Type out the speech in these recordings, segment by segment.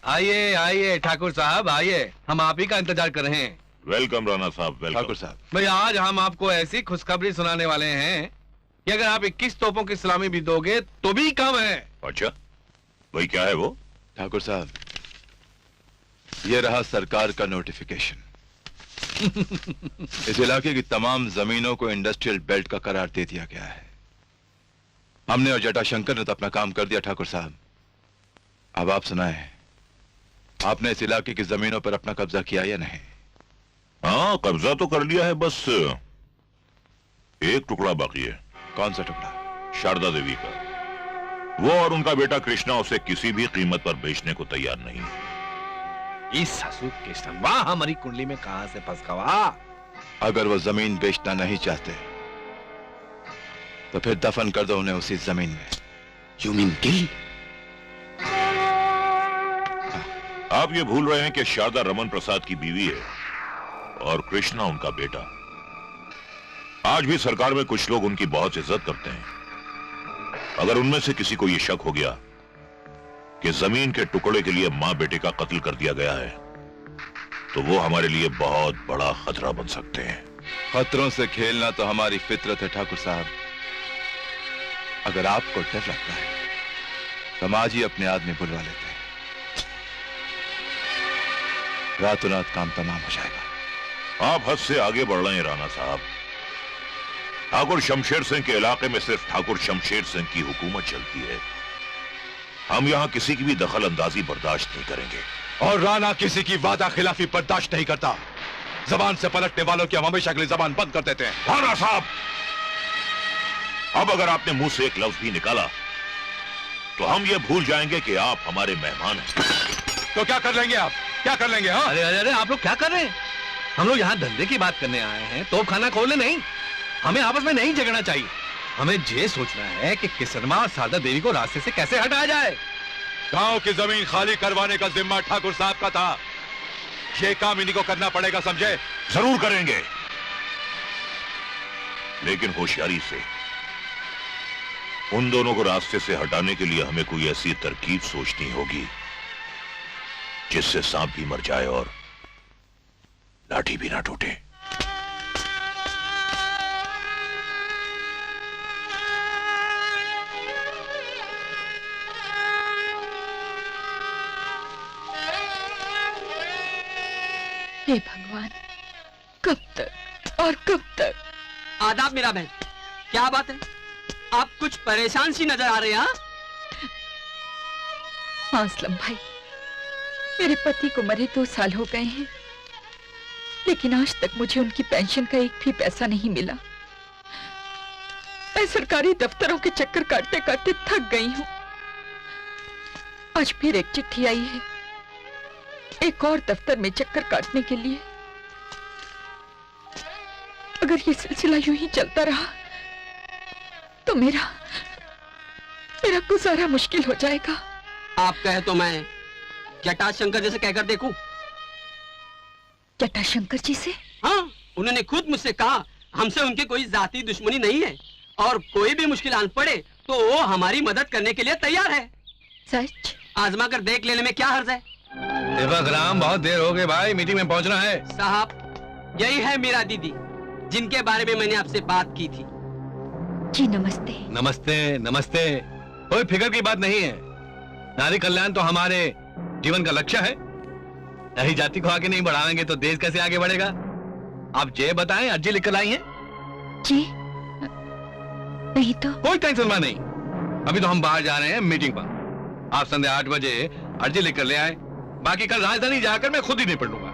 आइए आइए ठाकुर साहब आइए, हम आप ही का इंतजार कर रहे हैं। वेलकम राणा साहब, वेलकम। ठाकुर साहब, भाई आज हम आपको ऐसी खुशखबरी सुनाने वाले हैं कि अगर आप 21 तोपों की सलामी भी दोगे तो भी कम है। अच्छा, भाई क्या है वो? ठाकुर साहब, ये रहा सरकार का नोटिफिकेशन। इस इलाके की तमाम जमीनों को इंडस्ट्रियल बेल्ट का करार दे दिया गया है। हमने और जटाशंकर ने तो अपना काम कर दिया ठाकुर साहब। अब आप सुनाएं, आपने इस इलाके की जमीनों पर अपना कब्जा किया या नहीं? हाँ, कब्जा तो कर लिया है, बस एक टुकड़ा बाकी है। कौन सा टुकड़ा? शारदा देवी का। वो और उनका बेटा कृष्णा उसे किसी भी कीमत पर बेचने को तैयार नहीं। इस ससुर कृष्ण वाह हमारी कुंडली में कहां से फंस गया। अगर वो जमीन बेचना नहीं चाहते तो फिर दफन कर दो उन्हें उसी जमीन में। You mean kill? आप ये भूल रहे हैं कि शारदा रमन प्रसाद की बीवी है और कृष्णा उनका बेटा। आज भी सरकार में कुछ लोग उनकी बहुत इज्जत करते हैं। अगर उनमें से किसी को यह शक हो गया कि जमीन के टुकड़े के लिए मां बेटे का कत्ल कर दिया गया है तो वो हमारे लिए बहुत बड़ा खतरा बन सकते हैं। खतरों से खेलना तो हमारी फितरत है ठाकुर साहब। अगर आपको डर लगता है तो हम आज ही अपने आदमी बुलवा लेते हैं। रातों रात काम तमाम हो जाएगा। आप हद से आगे बढ़ रहे हैं राणा साहब। ठाकुर शमशेर सिंह के इलाके में सिर्फ ठाकुर शमशेर सिंह की हुकूमत चलती है। हम यहां किसी की भी दखल अंदाजी बर्दाश्त नहीं करेंगे। और राणा किसी की वादा खिलाफी बर्दाश्त नहीं करता। जबान से पलटने वालों की हम हमेशा के लिए जबान बंद कर देते हैं। राणा साहब, अब अगर आपने मुंह से एक लफ्ज भी निकाला तो हम ये भूल जाएंगे कि आप हमारे मेहमान हैं। तो क्या कर लेंगे आप? क्या कर लेंगे? हाँ? अरे अरे अरे आप लोग क्या कर रहे हैं? हम लोग यहाँ धंधे की बात करने आए हैं, तोप खाना खोलने नहीं। हमें आपस में नहीं झगड़ना चाहिए। हमें ये सोचना है कि किसरमा और शारदा देवी को रास्ते से कैसे हटाया जाए। गांव की जमीन खाली करवाने का जिम्मा ठाकुर साहब का था। ये काम इन्हीं को करना पड़ेगा, समझे? जरूर करेंगे, लेकिन होशियारी से। उन दोनों को रास्ते से हटाने के लिए हमें कोई ऐसी तरकीब सोचनी होगी जिससे सांप भी मर जाए और लाठी भी ना टूटे। हे भगवान, कब तक और कब तक? आदाब मेरा बहन, क्या बात है? आप कुछ परेशान सी नजर आ रहे हैं। हाँ असलम भाई, मेरे पति को मरे 2 साल हो गए हैं, लेकिन आज तक मुझे उनकी पेंशन का एक भी पैसा नहीं मिला। मैं सरकारी दफ्तरों के चक्कर काटते काटते थक गई हूँ। आज फिर एक चिट्ठी आई है, एक और दफ्तर में चक्कर काटने के लिए। अगर ये सिलसिला यूं ही चलता रहा तो मेरा गुजारा मुश्किल हो जाएगा। आप कहे तो मैं जटाशंकर जी से कहकर देखूं? जटाशंकर जी से? हाँ, उन्होंने खुद मुझसे कहा हमसे उनकी कोई जाती दुश्मनी नहीं है और कोई भी मुश्किल आन पड़े तो वो हमारी मदद करने के लिए तैयार है। सच? आजमा कर देख लेने में क्या हर्ज है? देवाग्राम, बहुत देर हो गई भाई, मीटिंग में पहुंचना है। साहब, यही है मीरा दीदी जिनके बारे में मैंने आपसे बात की थी। जी नमस्ते। नमस्ते नमस्ते। कोई फिक्र की बात नहीं है। नारी कल्याण तो हमारे जीवन का लक्ष्य है। नई जाति को आगे नहीं बढ़ाएंगे तो देश कैसे आगे बढ़ेगा? आप ये बताएं, अर्जी लिखकर आई हैं? जी नहीं तो। कोई टेंशन नहीं, अभी तो हम बाहर जा रहे हैं मीटिंग पर। आप संध्या 8 बजे अर्जी लिखकर ले आए। बाकी कल राजधानी जाकर मैं खुद ही निपट लूंगा।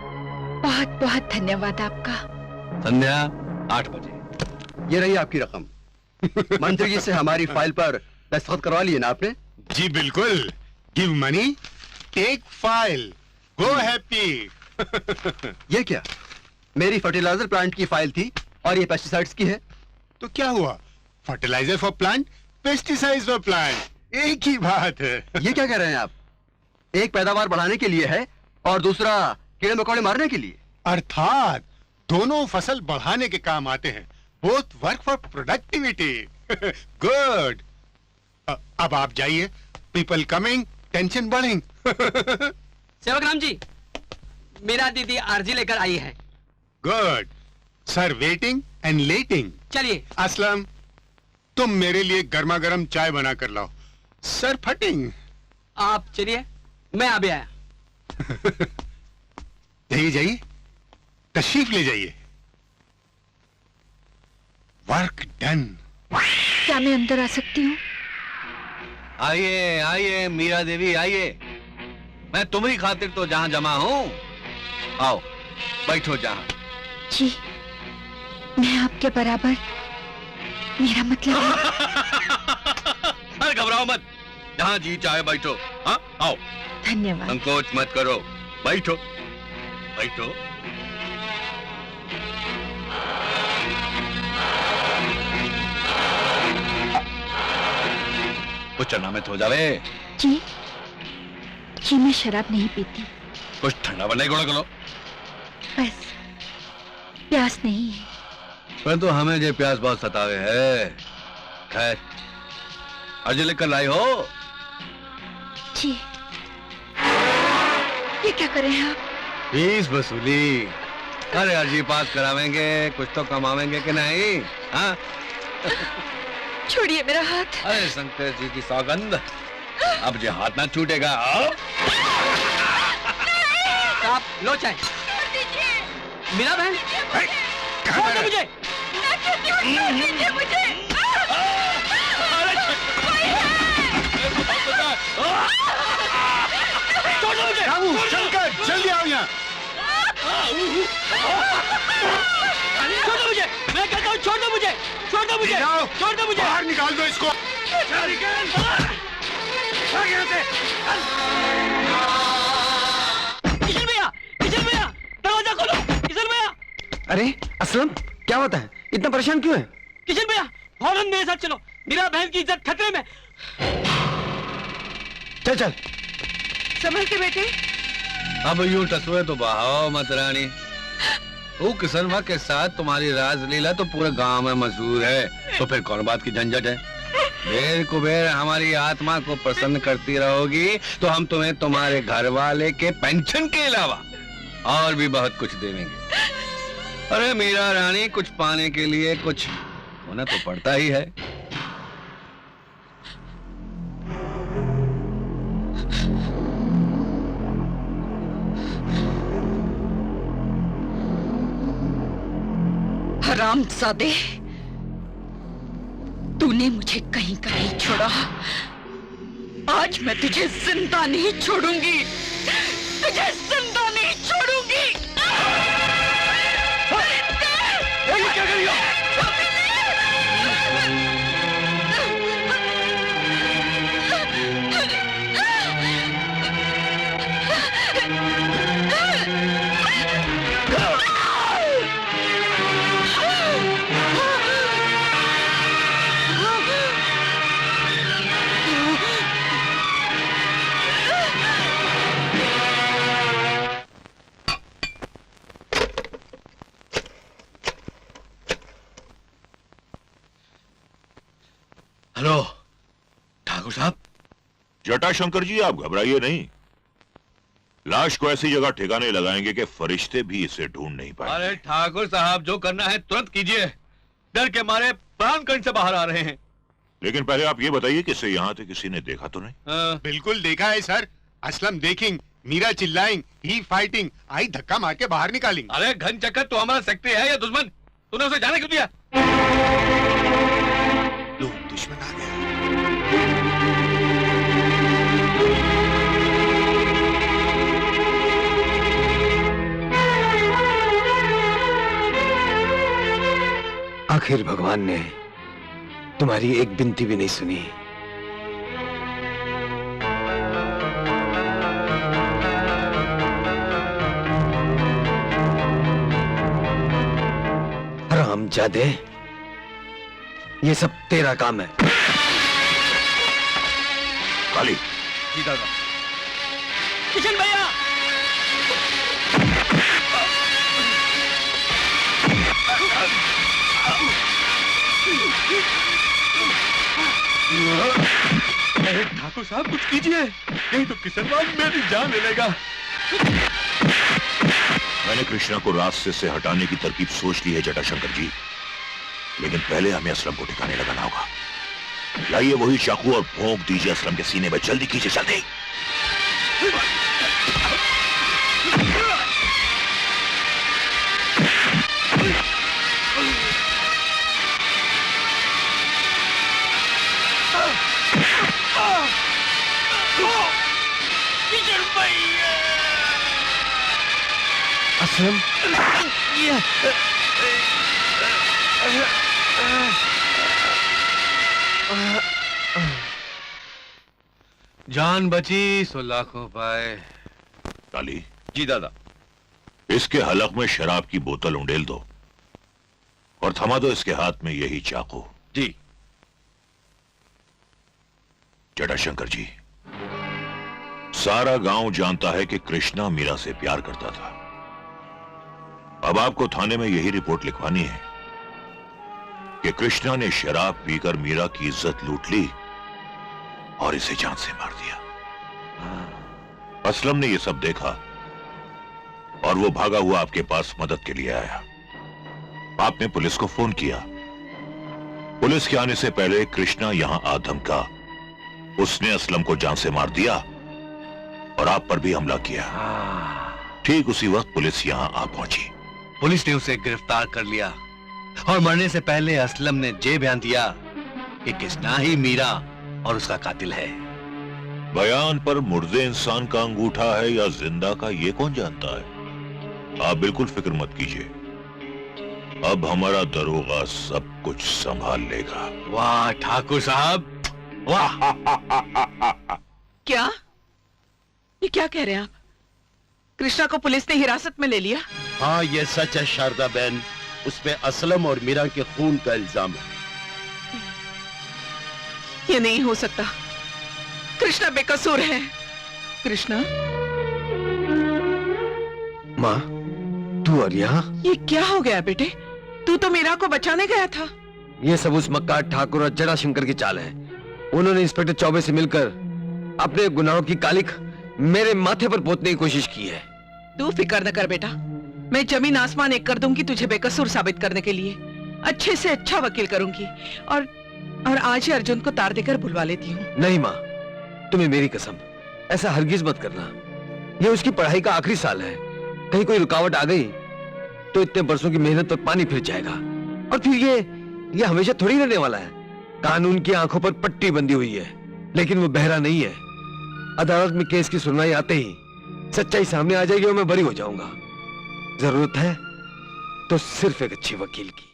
बहुत बहुत धन्यवाद आपका। संध्या 8 बजे। ये रही आपकी रकम। मंत्री जी से हमारी फाइल पर दस्तखत करवा लिए ना आपने? जी बिल्कुल। Give money, take file, go happy. ये क्या? मेरी फर्टिलाइजर प्लांट की फाइल थी और ये पेस्टिसाइड्स की है। तो क्या हुआ? Fertiliser for plant, pesticides for plant, एक ही बात है। ये क्या कह रहे हैं आप? एक पैदावार बढ़ाने के लिए है और दूसरा कीड़े मकोड़े मारने के लिए। अर्थात दोनों फसल बढ़ाने के काम आते हैं। Both work for productivity. Good. अब आप जाइए। पीपल कमिंग, टेंशन बढ़िंग। सेवक राम जी, मीरा दीदी अर्जी लेकर आई है। Good sir, waiting and letting. चलिए। असलम, तुम मेरे लिए गर्मा गर्म चाय बना कर लाओ। सर फटिंग। आप चलिए, मैं अभी आया। जाइए जाइए, तशरीफ ले जाइए। Work done. क्या मैं अंदर आ सकती हूँ? आइए आइए मीरा देवी आइए, मैं तुम्हारी खातिर तो जहां जमा हूं। आओ बैठो जहां। जी, मैं आपके बराबर, मेरा मतलब है। अरे घबराओ मत, जहां जी चाहे बैठो। हाँ आओ, धन्यवाद। संकोच मत करो, बैठो बैठो। कुछ चना में हो जावे। जी जी, मैं शराब नहीं पीती, कुछ ठंडा बनने गुण करो। बस प्यास नहीं है। पर तो हमें जो प्यास बहुत सतावे है। खैर, अर्जी लिख कर लाई हो? जी। ये क्या कर रहे हैं आप? फीस वसूली। अरे अर्जी पास करावेंगे, कुछ तो कमावेंगे कि नहीं? हाँ? छोड़िए मेरा हाथ। अरे शंकर जी की सौगंध, अब जो हाथ ना छूटेगा। आप लो चाय। मीरा बहन, छोड़ दो मुझे। छोड़ दो मुझे। रामू, शंकर, जल्दी आओ यहाँ। छोड़ दो मुझे, मैं कहता हूँ छोड़ दो मुझे, छोड़ दो मुझे, जाओ, छोड़ दो मुझे। बाहर निकाल दो इसको। किशन भैया, किशन भैया, दरवाजा खोलो, किशन भैया। अरे असलम, क्या होता है? इतना परेशान क्यों है? किशन भैया, फौरन मेरे साथ चलो, मीरा बहन की इज्जत खतरे में। चल चल। संभल के बेटे। अब यूं टसुए तो बहाओ मत रानी। वो किसनवा के साथ तुम्हारी राजलीला तो पूरे गांव में मशहूर है, तो फिर कौन बात की झंझट है? देर कुबेर हमारी आत्मा को प्रसन्न करती रहोगी तो हम तुम्हें तुम्हारे घर वाले के पेंशन के अलावा और भी बहुत कुछ देंगे। अरे मीरा रानी, कुछ पाने के लिए कुछ होना तो पड़ता ही है। हरामजादे, तूने मुझे कहीं का नहीं छोड़ा। आज मैं तुझे जिंदा नहीं छोड़ूंगी, तुझे जिंदा नहीं छोड़ूंगी। ये क्या कर रही हो? हेलो ठाकुर साहब। जटाशंकर जी, आप घबराइए नहीं। लाश को ऐसी जगह ठिकाने लगाएंगे कि फरिश्ते भी इसे ढूंढ नहीं पाएंगे। अरे ठाकुर साहब, जो करना है तुरंत कीजिए, डर के मारे प्राण कंठ से बाहर आ रहे हैं। लेकिन पहले आप ये बताइए कि इसे यहाँ से किसी ने देखा तो नहीं? बिल्कुल देखा है सर। असलम देखेंग, मीरा चिल्लाएंग, ही फाइटिंग, आई धक्का मार के बाहर निकालेंगे। अरे घन चक्कर तो हमारा सेक्रेटरी है या दुश्मन? तूने उसे जाने क्यों दिया? लो, दुश्मन आ गया। आखिर भगवान ने तुम्हारी एक विनती भी नहीं सुनी। हरामजादे, ये सब तेरा काम है। काली, जी दादा। किशन भैया, ठाकुर साहब कुछ कीजिए, नहीं तो किशन बाग मेरी जान ले लेगा। मैंने कृष्णा को रास्ते से हटाने की तरकीब सोच ली है जटाशंकर जी, लेकिन पहले हमें असलम को ठिकाने लगाना होगा। लाइए वही चाकू और भोंक दीजिए असलम के सीने में। जल्दी कीजिए, जल्दी। असलम, जान बची सो लाखों पाए। काली, जी दादा। इसके हलक में शराब की बोतल उंडेल दो और थमा दो इसके हाथ में यही चाकू। जी। जटाशंकर जी, सारा गांव जानता है कि कृष्णा मीरा से प्यार करता था। अब आपको थाने में यही रिपोर्ट लिखवानी है कि कृष्णा ने शराब पीकर मीरा की इज्जत लूट ली और इसे जान से मार दिया। असलम ने यह सब देखा और वो भागा हुआ आपके पास मदद के लिए आया। आपने पुलिस को फोन किया। पुलिस के आने से पहले कृष्णा यहां आ धमका। उसने असलम को जान से मार दिया और आप पर भी हमला किया। ठीक उसी वक्त पुलिस यहां आ पहुंची। पुलिस ने उसे गिरफ्तार कर लिया और मरने से पहले असलम ने ये बयान दिया कि कृष्णा ही मीरा और उसका कातिल है। बयान पर मुर्दे इंसान का अंगूठा है या जिंदा का, ये कौन जानता है। आप बिल्कुल फिक्र मत कीजिए, अब हमारा दरोगा सब कुछ संभाल लेगा। वाह ठाकुर साहब, वाह। क्या? ये क्या कह रहे हैं आप? कृष्णा को पुलिस ने हिरासत में ले लिया? हाँ, ये सच है शारदा बहन। उसमें असलम और मीरा के खून का इल्जाम है। ये नहीं हो सकता। कृष्णा बेकसूर है। कृष्णा, माँ, तू और यहाँ? ये क्या हो गया बेटे? तू तो मीरा को बचाने गया था। ये सब उस मक्कार ठाकुर और जटाशंकर की चाल है। उन्होंने इंस्पेक्टर चौबे से मिलकर अपने गुनाहों की कालिख मेरे माथे पर पोतने की कोशिश की है। तू फिक्र न कर बेटा, मैं जमीन आसमान एक कर दूंगी तुझे बेकसूर साबित करने के लिए। अच्छे से अच्छा वकील करूंगी और आज ही अर्जुन को तार देकर बुलवा लेती हूँ। नहीं माँ, तुम्हें मेरी कसम, ऐसा हरगिज मत करना। ये उसकी पढ़ाई का आखिरी साल है। कहीं कोई रुकावट आ गई तो इतने बरसों की मेहनत पर पानी फिर जाएगा और फिर ये हमेशा थोड़ी रहने वाला है। कानून की आंखों पर पट्टी बंधी हुई है, लेकिन वो बहरा नहीं है। अदालत में केस की सुनवाई आते ही सच्चाई सामने आ जाएगी और मैं बरी हो जाऊंगा। जरूरत है तो सिर्फ एक अच्छी वकील की।